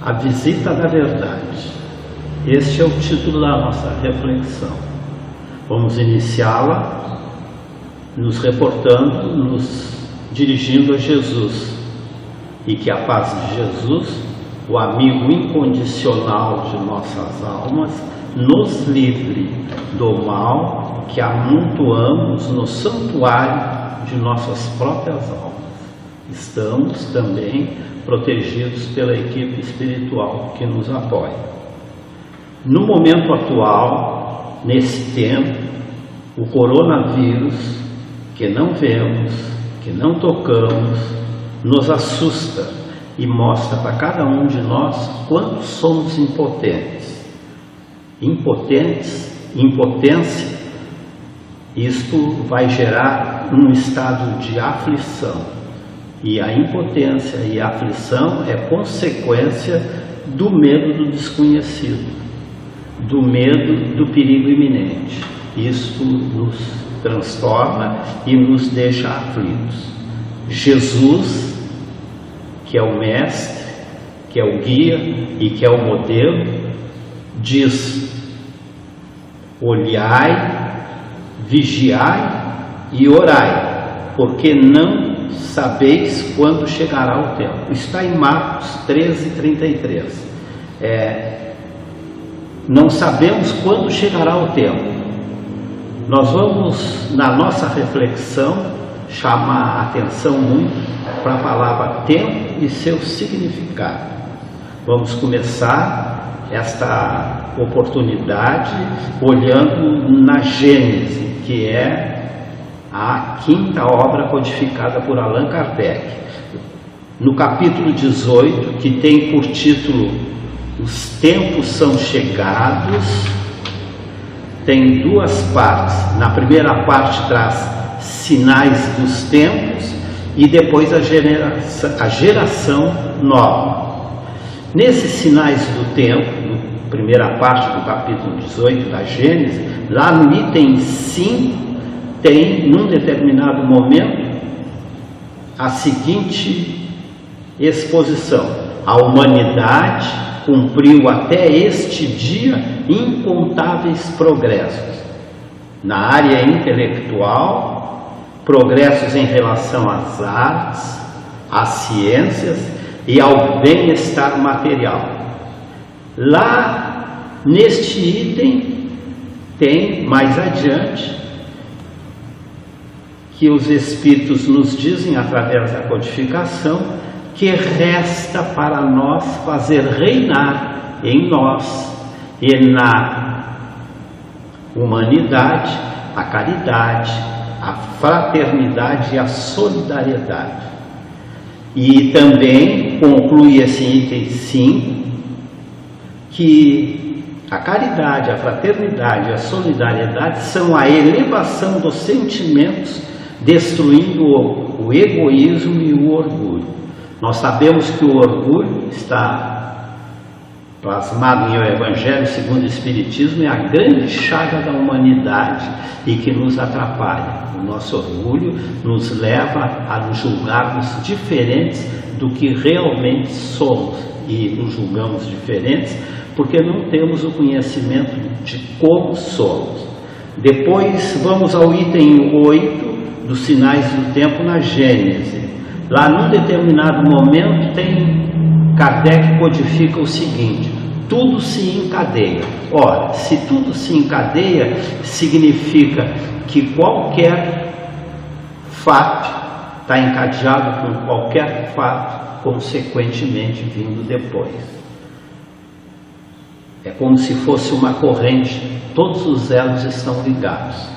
A visita da verdade. Este é o título da nossa reflexão. Vamos iniciá-la nos reportando, nos dirigindo a Jesus, e que a paz de Jesus, o amigo incondicional de nossas almas, nos livre do mal que amontoamos no santuário de nossas próprias almas. Estamos também protegidos pela equipe espiritual que nos apoia. No momento atual, nesse tempo, o coronavírus, que não vemos, que não tocamos, nos assusta e mostra para cada um de nós quanto somos impotentes. Impotência, isto vai gerar um estado de aflição. E a impotência e a aflição é consequência do medo do desconhecido, do medo do perigo iminente. Isto nos transtorna e nos deixa aflitos. Jesus, que é o mestre, que é o guia e que é o modelo, diz: olhai, vigiai e orai, porque não sabeis quando chegará o tempo. Está em Marcos 13:33. Não sabemos quando chegará o tempo. Nós vamos, na nossa reflexão, chamar a atenção muito para a palavra tempo e seu significado. Vamos começar esta oportunidade olhando na Gênese, que é a quinta obra codificada por Allan Kardec. No capítulo 18, que tem por título Os Tempos São Chegados, tem duas partes. Na primeira parte traz sinais dos tempos e depois a geração nova. Nesses sinais do tempo, na primeira parte do capítulo 18 da Gênese, lá no item 5, tem, num determinado momento, a seguinte exposição: a humanidade cumpriu até este dia incontáveis progressos na área intelectual, progressos em relação às artes, às ciências e ao bem-estar material. Lá neste item tem mais adiante que os Espíritos nos dizem, através da codificação, que resta para nós fazer reinar em nós e na humanidade a caridade, a fraternidade e a solidariedade. E também conclui esse item 5 que a caridade, a fraternidade e a solidariedade são a elevação dos sentimentos, destruindo o egoísmo e o orgulho. Nós sabemos que o orgulho está plasmado em o Evangelho segundo o Espiritismo, é a grande chaga da humanidade e que nos atrapalha. O nosso orgulho nos leva a nos julgarmos diferentes do que realmente somos, e nos julgamos diferentes porque não temos o conhecimento de como somos. Depois vamos ao item 8 dos sinais do tempo na Gênese. Lá num determinado momento Kardec codifica o seguinte: tudo se encadeia. Ora, se tudo se encadeia, significa que qualquer fato está encadeado com qualquer fato consequentemente vindo depois. É como se fosse uma corrente, todos os elos estão ligados.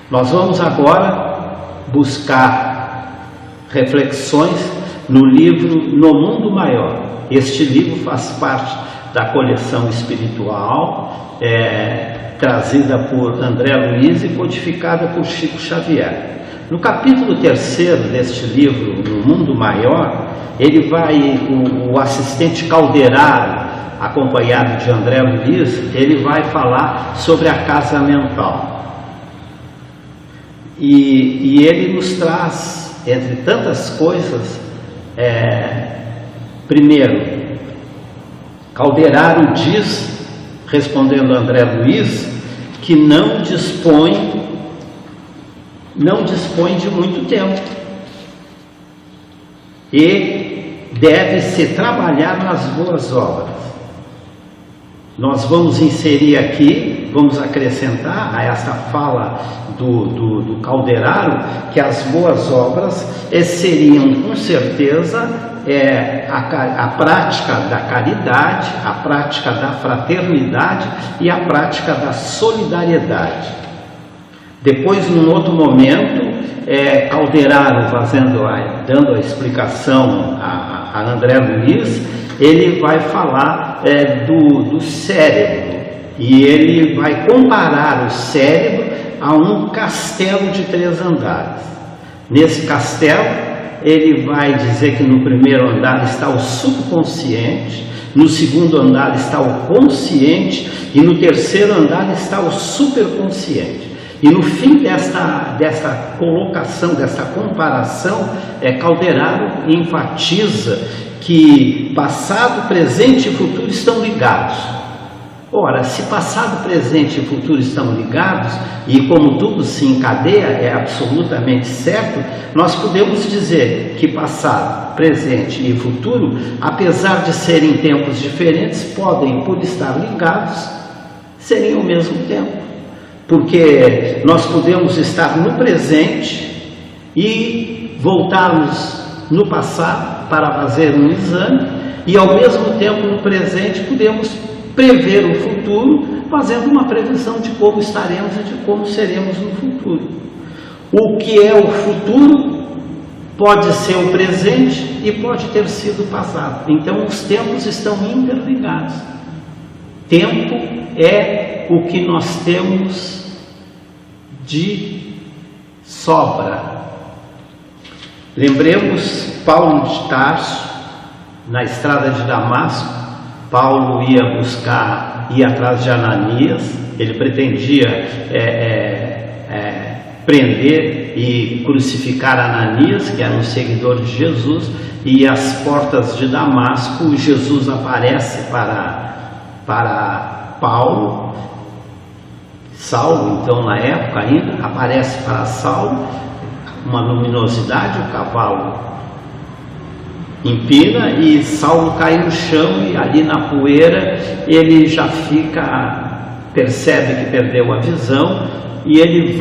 Nós vamos agora buscar reflexões no livro No Mundo Maior. Este livro faz parte da coleção espiritual trazida por André Luiz e codificada por Chico Xavier. No capítulo 3º deste livro, No Mundo Maior, o assistente Calderaro, acompanhado de André Luiz, ele vai falar sobre a casa mental. E ele nos traz, entre tantas coisas, primeiro, Calderaro diz, respondendo a André Luiz, que não dispõe de muito tempo e deve-se trabalhar nas boas obras. Nós vamos inserir aqui, vamos acrescentar a essa fala do Calderaro, que as boas obras seriam com certeza a prática da caridade, a prática da fraternidade e a prática da solidariedade. Depois, num outro momento, Calderaro dando a explicação a André Luiz, ele vai falar do cérebro, e ele vai comparar o cérebro a um castelo de 3 andares. Nesse castelo, ele vai dizer que no primeiro andar está o subconsciente, no segundo andar está o consciente e no terceiro andar está o superconsciente. E no fim desta colocação, desta comparação, Calderaro enfatiza que passado, presente e futuro estão ligados. Ora, se passado, presente e futuro estão ligados, e como tudo se encadeia, é absolutamente certo, nós podemos dizer que passado, presente e futuro, apesar de serem tempos diferentes, podem, por estar ligados, serem ao mesmo tempo. Porque nós podemos estar no presente e voltarmos no passado para fazer um exame, e ao mesmo tempo no presente podemos prever o futuro, fazendo uma previsão de como estaremos e de como seremos no futuro. O que é o futuro pode ser o presente e pode ter sido o passado. Então os tempos estão interligados. Tempo é o que nós temos de sobra. Lembremos Paulo de Tarso, na estrada de Damasco. Paulo ia atrás de Ananias, ele pretendia prender e crucificar Ananias, que era um seguidor de Jesus, e às portas de Damasco, Jesus aparece para Paulo, Saulo, então na época ainda, aparece para Saulo, uma luminosidade, o cavalo empina e Saulo cai no chão, e ali na poeira ele já percebe que perdeu a visão, e ele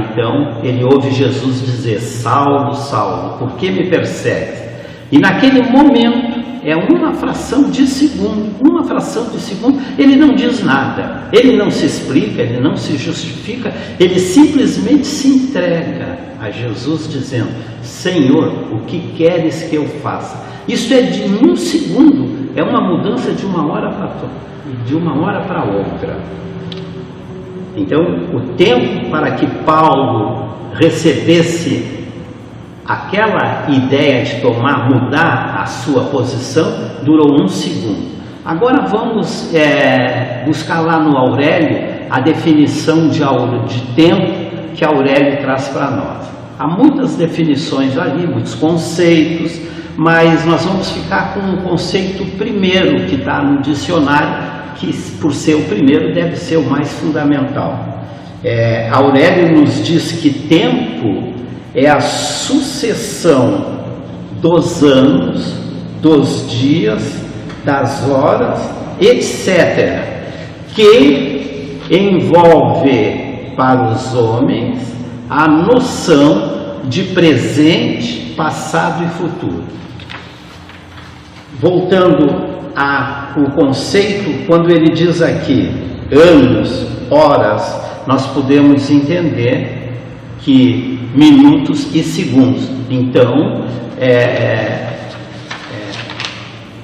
então, ele ouve Jesus dizer: Saulo, Saulo, por que me persegues? E naquele momento, uma fração de segundo, ele não diz nada, ele não se explica, ele não se justifica, ele simplesmente se entrega a Jesus dizendo: Senhor, o que queres que eu faça? Isso é de um segundo, é uma mudança de uma hora para outra. Então, o tempo para que Paulo recebesse aquela ideia de mudar a sua posição, durou 1 segundo. Agora vamos buscar lá no Aurélio a definição de tempo que Aurélio traz para nós. Há muitas definições ali, muitos conceitos, mas nós vamos ficar com o conceito primeiro que está no dicionário, que por ser o primeiro deve ser o mais fundamental. Aurélio nos diz que tempo é a sucessão dos anos, dos dias, das horas, etc., que envolve para os homens a noção de presente, passado e futuro. Voltando ao conceito, quando ele diz aqui anos, horas, nós podemos entender que minutos e segundos. Então,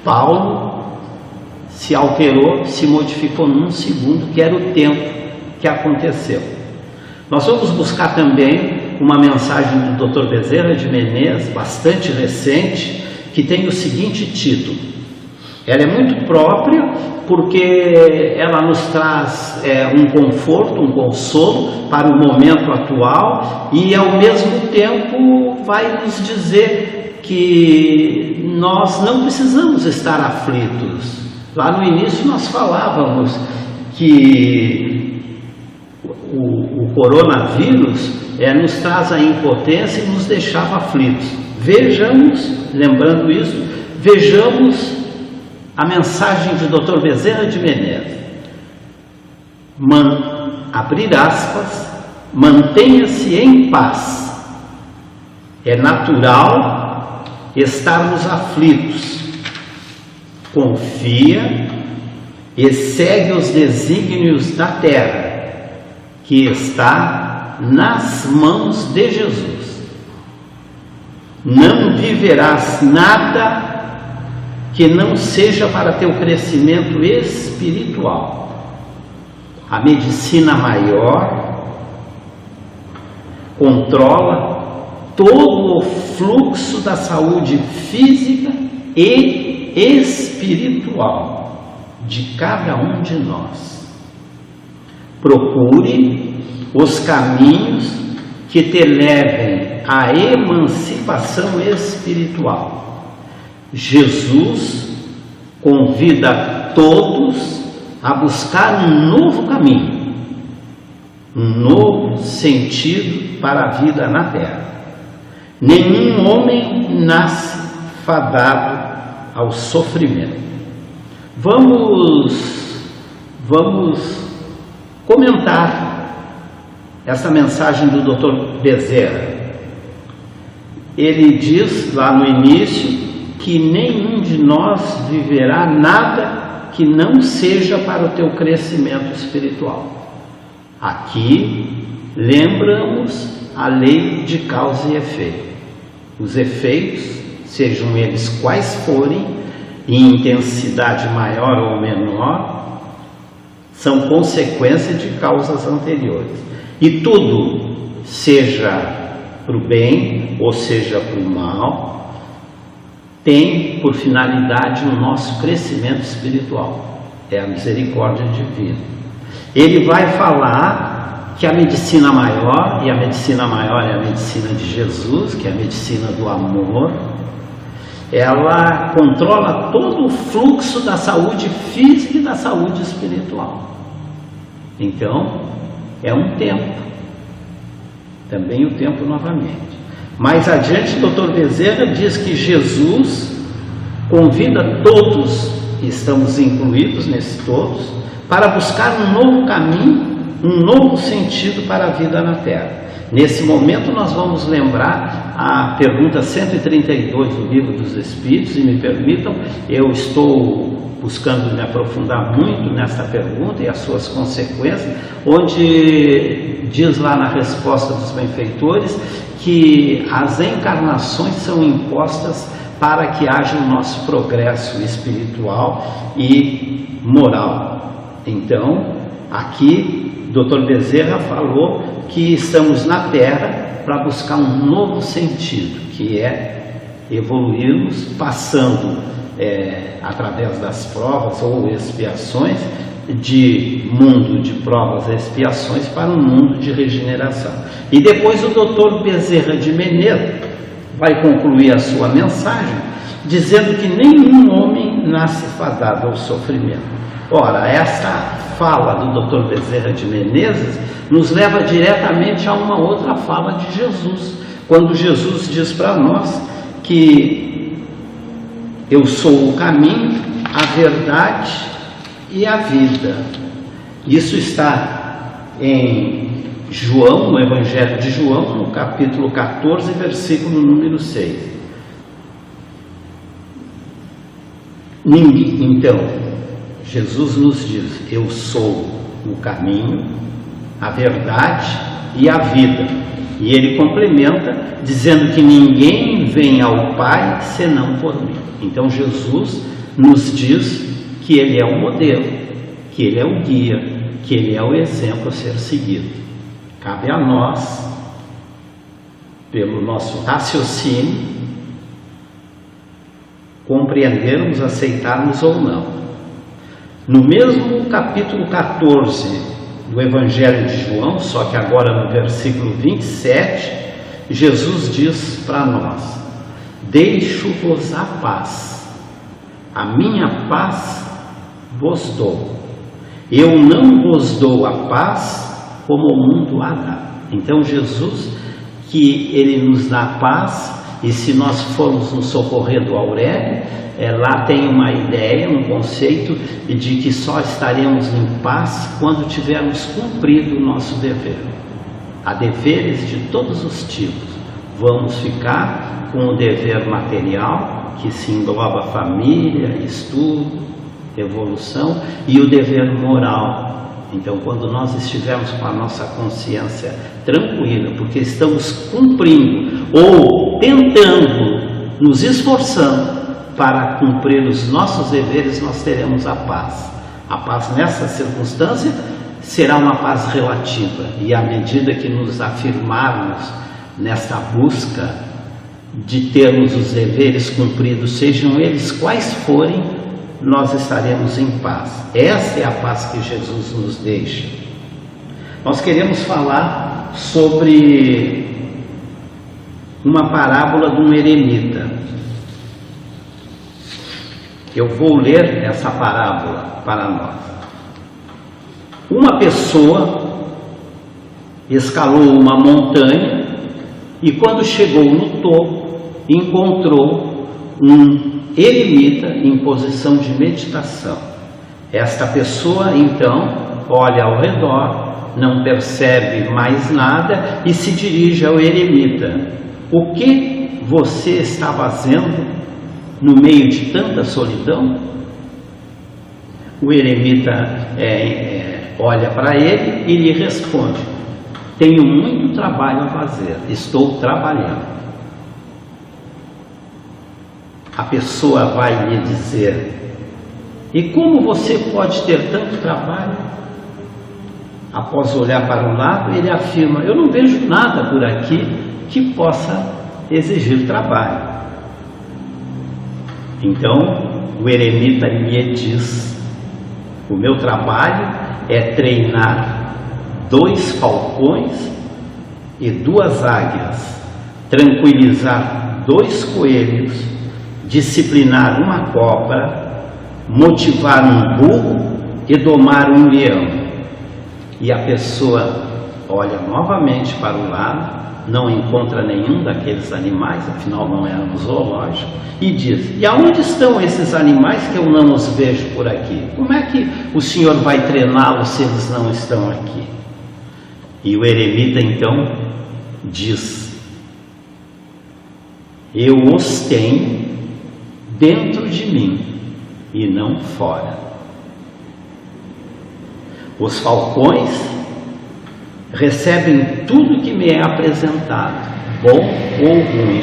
Paulo se alterou, se modificou num segundo, que era o tempo que aconteceu. Nós vamos buscar também uma mensagem do Dr. Bezerra de Menezes, bastante recente, que tem o seguinte título. Ela é muito própria porque ela nos traz um conforto, um consolo para o momento atual, e ao mesmo tempo vai nos dizer que nós não precisamos estar aflitos. Lá no início nós falávamos que o coronavírus nos traz a impotência e nos deixava aflitos. Vejamos, lembrando isso, vejamos a mensagem de Dr. Bezerra de Menezes. Abrir aspas, mantenha-se em paz. É natural estarmos aflitos. Confia e segue os desígnios da terra, que está nas mãos de Jesus. Não viverás nada que não seja para teu crescimento espiritual. A medicina maior controla todo o fluxo da saúde física e espiritual de cada um de nós. Procure os caminhos que te levem à emancipação espiritual. Jesus convida todos a buscar um novo caminho, um novo sentido para a vida na terra. Nenhum homem nasce fadado ao sofrimento. Vamos comentar essa mensagem do Dr. Bezerra. Ele diz lá no início que nenhum de nós viverá nada que não seja para o teu crescimento espiritual. Aqui lembramos a lei de causa e efeito. Os efeitos, sejam eles quais forem, em intensidade maior ou menor, são consequência de causas anteriores. E tudo, seja para o bem ou seja para o mal, tem por finalidade o nosso crescimento espiritual. É a misericórdia divina. Ele vai falar que a medicina maior, e a medicina maior é a medicina de Jesus, que é a medicina do amor, ela controla todo o fluxo da saúde física e da saúde espiritual. Então, é um tempo, também o tempo novamente. Mais adiante, o Dr. Bezerra diz que Jesus convida todos, e estamos incluídos nesse todos, para buscar um novo caminho, um novo sentido para a vida na Terra. Nesse momento nós vamos lembrar a pergunta 132 do Livro dos Espíritos, e me permitam, eu estou buscando me aprofundar muito nessa pergunta e as suas consequências, onde diz lá na resposta dos benfeitores que as encarnações são impostas para que haja o nosso progresso espiritual e moral. Então, aqui, Dr. Bezerra falou que estamos na Terra para buscar um novo sentido, que é evoluirmos, passando através das provas ou expiações, de mundo de provas e expiações para um mundo de regeneração. E depois o Dr. Bezerra de Menezes vai concluir a sua mensagem dizendo que nenhum homem nasce fadado ao sofrimento. Ora, essa fala do Dr. Bezerra de Menezes nos leva diretamente a uma outra fala de Jesus, quando Jesus diz para nós que eu sou o caminho, a verdade e a vida. Isso está em João, no Evangelho de João, no capítulo 14, versículo número 6. Então, Jesus nos diz: eu sou o caminho, a verdade e a vida. E ele complementa dizendo que ninguém vem ao Pai senão por mim. Então Jesus nos diz que ele é o modelo, que ele é o guia, que ele é o exemplo a ser seguido. Cabe a nós, pelo nosso raciocínio, compreendermos, aceitarmos ou não. No mesmo capítulo 14 do Evangelho de João, só que agora no versículo 27, Jesus diz para nós: deixo-vos a paz, a minha paz vos dou. Eu não vos dou a paz como o mundo a dá. Então Jesus, que Ele nos dá paz, e se nós formos no socorrer do Aurélio, lá tem uma ideia, um conceito de que só estaremos em paz quando tivermos cumprido o nosso dever. Há deveres de todos os tipos. Vamos ficar com o dever material, que se engloba família, estudo, evolução, e o dever moral. Então, quando nós estivermos com a nossa consciência tranquila, porque estamos cumprindo ou tentando, nos esforçando para cumprir os nossos deveres, nós teremos a paz. A paz nessa circunstância será uma paz relativa, e à medida que nos afirmarmos nesta busca de termos os deveres cumpridos, sejam eles quais forem, nós estaremos em paz. Essa é a paz que Jesus nos deixa. Nós queremos falar sobre uma parábola de um eremita. Eu vou ler essa parábola para nós. Uma pessoa escalou uma montanha e quando chegou no topo, encontrou um eremita em posição de meditação. Esta pessoa então olha ao redor, não percebe mais nada e se dirige ao eremita. O que você está fazendo no meio de tanta solidão? O eremita olha para ele e lhe responde: tenho muito trabalho a fazer, estou trabalhando. A pessoa vai lhe dizer: e como você pode ter tanto trabalho? Após olhar para um lado, ele afirma: eu não vejo nada por aqui que possa exigir trabalho. Então o eremita lhe diz: o meu trabalho é treinar 2 falcões e 2 águias, tranquilizar 2 coelhos, disciplinar uma cobra, motivar um burro e domar um leão. E a pessoa olha novamente para o lado, não encontra nenhum daqueles animais, afinal não era um zoológico, e diz: e aonde estão esses animais que eu não os vejo por aqui? Como é que o senhor vai treiná-los se eles não estão aqui? E o eremita então diz: eu os tenho dentro de mim e não fora. Os falcões recebem tudo que me é apresentado, bom ou ruim,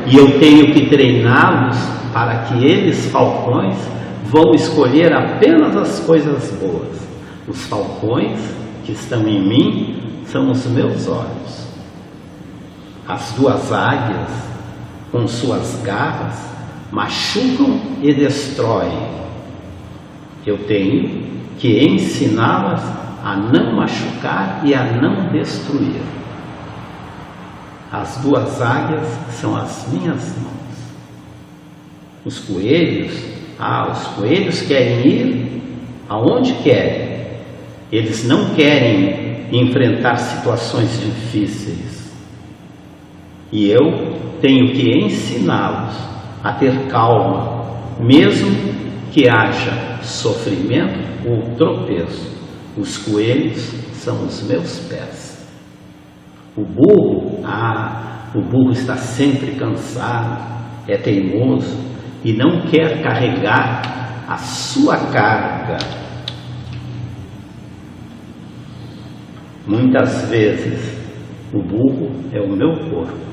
e eu tenho que treiná-los para que eles, falcões, vão escolher apenas as coisas boas. Os falcões que estão em mim são os meus olhos. As 2 águias, com suas garras, machucam e destroem. Eu tenho que ensiná-las a não machucar e a não destruir. As 2 águias são as minhas mãos. Os coelhos querem ir aonde querem. Eles não querem enfrentar situações difíceis. E eu tenho que ensiná-los a ter calma, mesmo que haja sofrimento ou tropeço. Os coelhos são os meus pés. O burro está sempre cansado, é teimoso e não quer carregar a sua carga. Muitas vezes o burro é o meu corpo.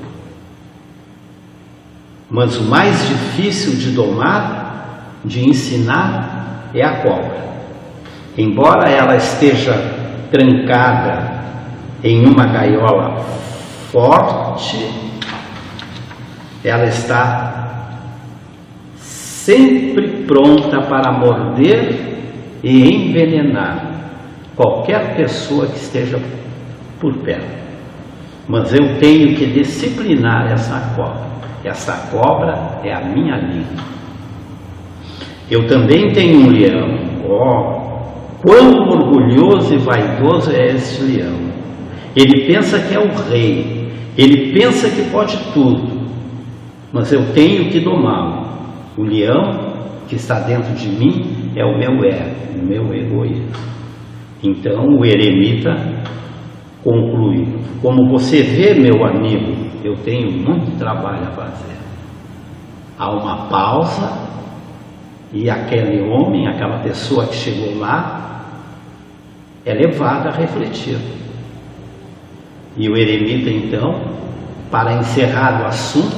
Mas o mais difícil de domar, de ensinar, é a cobra. Embora ela esteja trancada em uma gaiola forte, ela está sempre pronta para morder e envenenar qualquer pessoa que esteja por perto. Mas eu tenho que disciplinar essa cobra. esta cobra é a minha língua. Eu também tenho um leão. Quão orgulhoso e vaidoso é este leão! Ele pensa que é o rei, ele pensa que pode tudo, mas eu tenho que domá-lo. O leão que está dentro de mim é o meu ego, o meu egoísmo. Então o eremita conclui: como você vê, meu amigo, eu tenho muito trabalho a fazer. Há uma pausa e aquele homem, aquela pessoa que chegou lá, é levada a refletir. E o eremita, então, para encerrar o assunto,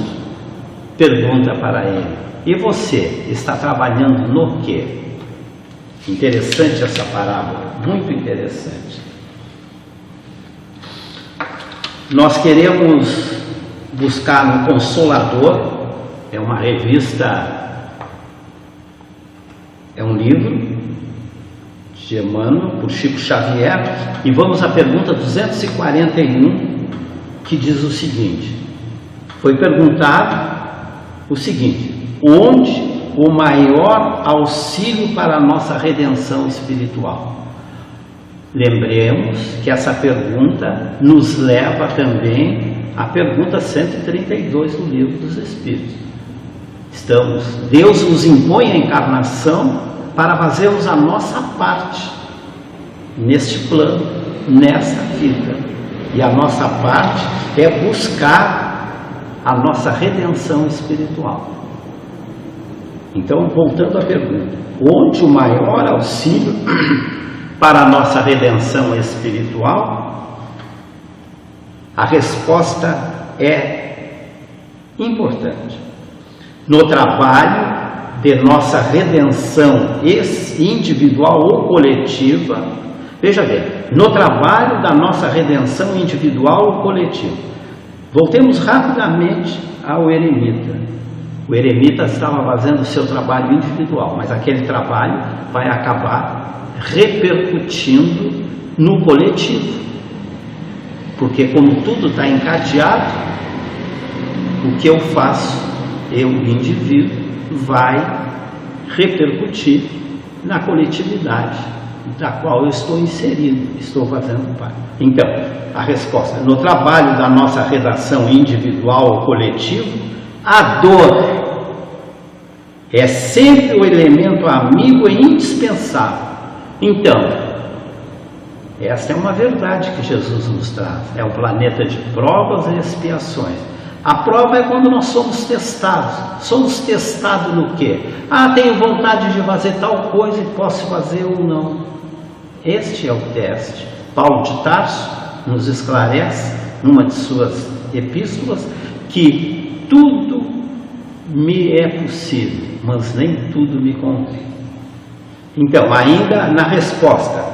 pergunta para ele: e você está trabalhando no quê? Interessante essa parábola, muito interessante. Nós queremos buscar no Consolador, é uma revista, é um livro de Emmanuel, por Chico Xavier, e vamos à pergunta 241, que diz o seguinte: foi perguntado o seguinte: onde o maior auxílio para a nossa redenção espiritual? Lembremos que essa pergunta nos leva também à pergunta 132 do Livro dos Espíritos. Deus nos impõe a encarnação para fazermos a nossa parte neste plano, nessa vida. E a nossa parte é buscar a nossa redenção espiritual. Então, voltando à pergunta: onde o maior auxílio para a nossa redenção espiritual? A resposta é importante. No trabalho de nossa redenção individual ou coletiva, veja bem, no trabalho da nossa redenção individual ou coletiva. Voltemos rapidamente ao eremita. O eremita estava fazendo o seu trabalho individual, mas aquele trabalho vai acabar repercutindo no coletivo, porque como tudo está encadeado, o que eu faço, eu, indivíduo, vai repercutir na coletividade da qual eu estou inserido, estou fazendo parte. Então, a resposta: no trabalho da nossa redação individual ou coletivo, a dor é sempre o elemento amigo e indispensável. Então, essa é uma verdade que Jesus nos traz. É um planeta de provas e expiações. A prova é quando nós somos testados. Somos testados no quê? Tenho vontade de fazer tal coisa e posso fazer ou não. Este é o teste. Paulo de Tarso nos esclarece, numa de suas epístolas, que tudo me é possível, mas nem tudo me convém. Então, ainda na resposta,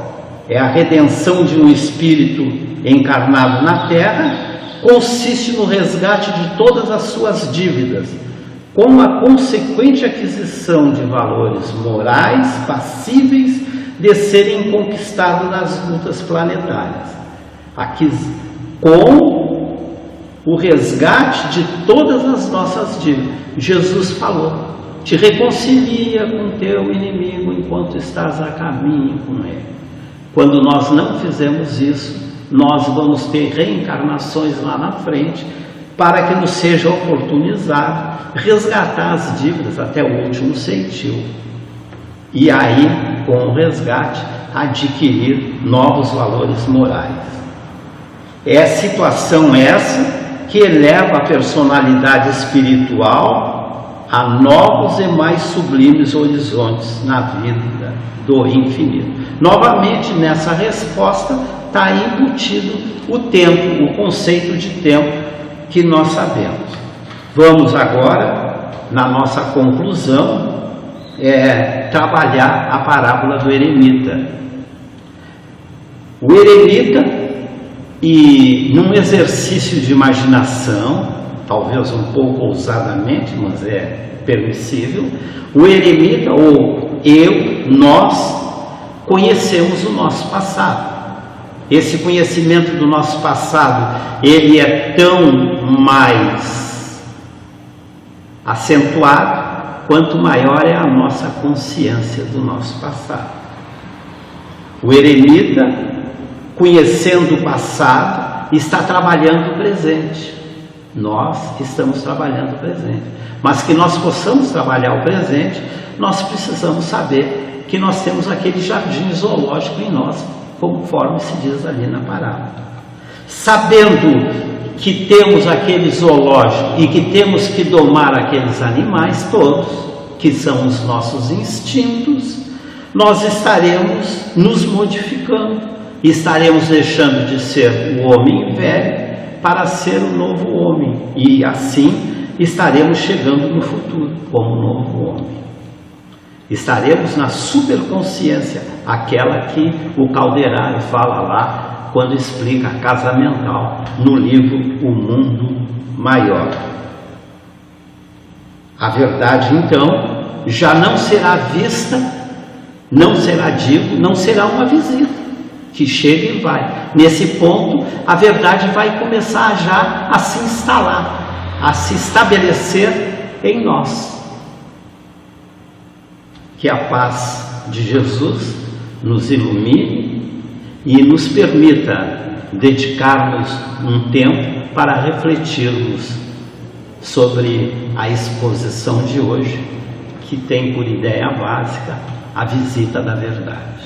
é a redenção de um espírito encarnado na Terra, consiste no resgate de todas as suas dívidas, com a consequente aquisição de valores morais passíveis de serem conquistados nas lutas planetárias. Com o resgate de todas as nossas dívidas. Jesus falou: te reconcilia com teu inimigo enquanto estás a caminho com ele. Quando nós não fizemos isso, nós vamos ter reencarnações lá na frente, para que nos seja oportunizado resgatar as dívidas até o último centavo. E aí, com o resgate, adquirir novos valores morais. É a situação essa que eleva a personalidade espiritual a novos e mais sublimes horizontes na vida do infinito. Novamente, nessa resposta está embutido o tempo, o conceito de tempo que nós sabemos. Vamos agora, na nossa conclusão, trabalhar a parábola do eremita. O eremita, e num exercício de imaginação, talvez um pouco ousadamente, mas é permissível, o eremita, ou nós conhecemos o nosso passado. Esse conhecimento do nosso passado, ele é tão mais acentuado quanto maior é a nossa consciência do nosso passado. O eremita, conhecendo o passado, está trabalhando o presente. Nós estamos trabalhando o presente. Mas que nós possamos trabalhar o presente, nós precisamos saber que nós temos aquele jardim zoológico em nós, conforme se diz ali na parábola. Sabendo que temos aquele zoológico e que temos que domar aqueles animais todos, que são os nossos instintos, nós estaremos nos modificando, estaremos deixando de ser o homem velho para ser o novo homem, e assim estaremos chegando no futuro como novo homem. Estaremos na superconsciência, aquela que o Calderaro fala lá quando explica a casa mental no livro O Mundo Maior. A verdade, então, já não será vista, não será dito, não será uma visita que chega e vai. Nesse ponto, a verdade vai começar já a se instalar, a se estabelecer em nós. Que a paz de Jesus nos ilumine e nos permita dedicarmos um tempo para refletirmos sobre a exposição de hoje, que tem por ideia básica a visita da verdade.